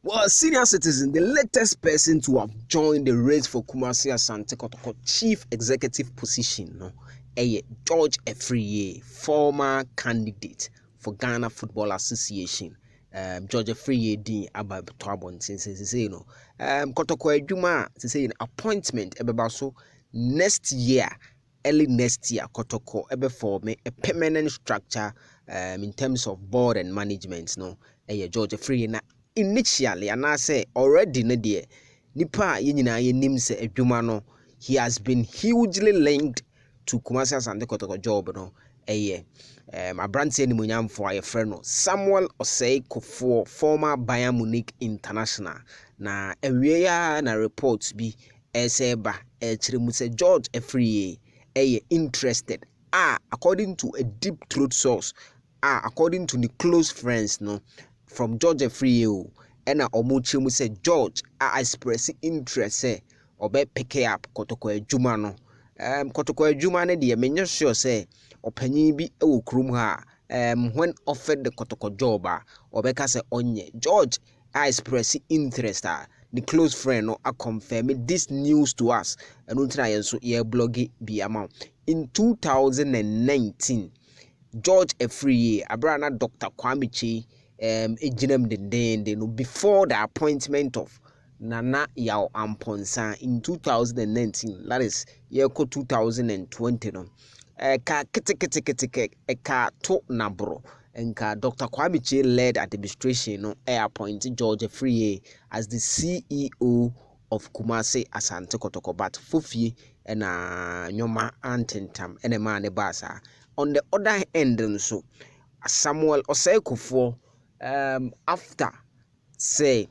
Well, senior citizen, the latest person to have joined the race for Kumasi Asante Kotoko'S chief executive position, no, George Afriyie, former candidate for Ghana Football Association. George Afriyie din aba beto abonten say no. Kotoko'S adwuma say appointment ebeba so next year. Early next year, Kotoko'S ebe form a permanent structure in terms of board and management. No, George Afriyie na initially and I say already ne deɛ nipa a yɛnyinaa yɛnim sɛ adwuma no he has been hugely linked to Kumasi Asante Kotoko'S job no abranteɛ nimonyamfo a yɛfrɛ no Samuel Osei Kufuor, former Bayern Munich international na awie ya na reports bi ɛsɛ ba ɛkyerɛ mu sɛ George Afriyie interested according to a deep throat source according to the close friends no from George Afriyie and omuche mu say George express interest say obe pick up Kotoko'S adwuma no Kotoko'S adwuma ne de menye sure say opanyin bi e wo krum ha when offered the Kotoko'S job obeka say onye George express interest the close friend no confirm this news to us and until I so ye blog bi amount in 2019 George Afriyie abrana Dr. Kwame Chi before the appointment of Nana Yao Amponsa in 2019, that is year 2020 no ka ka to nabro enka Dr. Kwame Chi led administration no appointed George Afriyie as the CEO of Kumasi Asante Kotoko'S, but Fufie and Nyoma Antentam and a man basa. On the other end, so Samuel Osei Kufuor after say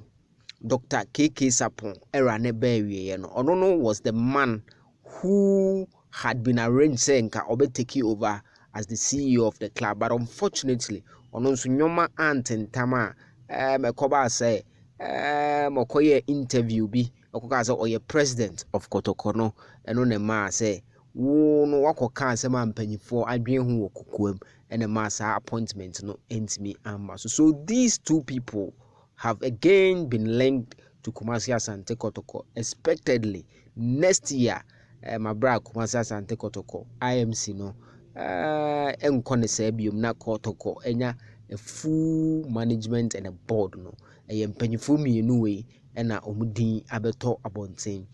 Dr. KK Sapon era ne bewie no ono was the man who had been arranged saying ka obe take over as the CEO of the club, but unfortunately ono nso nyoma antentama ekoba say okoye interview bi okoka say oye president of Kotoko'S no eno ne ma say wo no wakoka asem ampanyifo adwen ho wokokoam and a massa appointment no entimi amba so these two people have again been linked to Kumasi Asante Kotoko'S. Expectedly next year my brother Kumasi Asante Kotoko'S IMC no enkone se biom na Kotoko'S enya a full management and a board no mpanyifo mienu we na omudin abeto abonten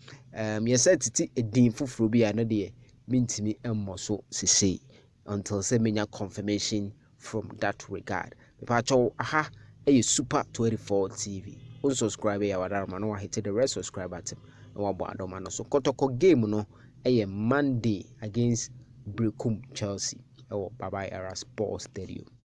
yesa titi edin foforo bi na de mintimi emmo so sesei until say menya confirmation from that regard. Pacho aha a super 24 TV. Unsubscribe ya wadarma no hit the rest subscribe button. No wabadoma so Kotoko'S game no Monday against Brekum Chelsea. Bye bye era sports stadium.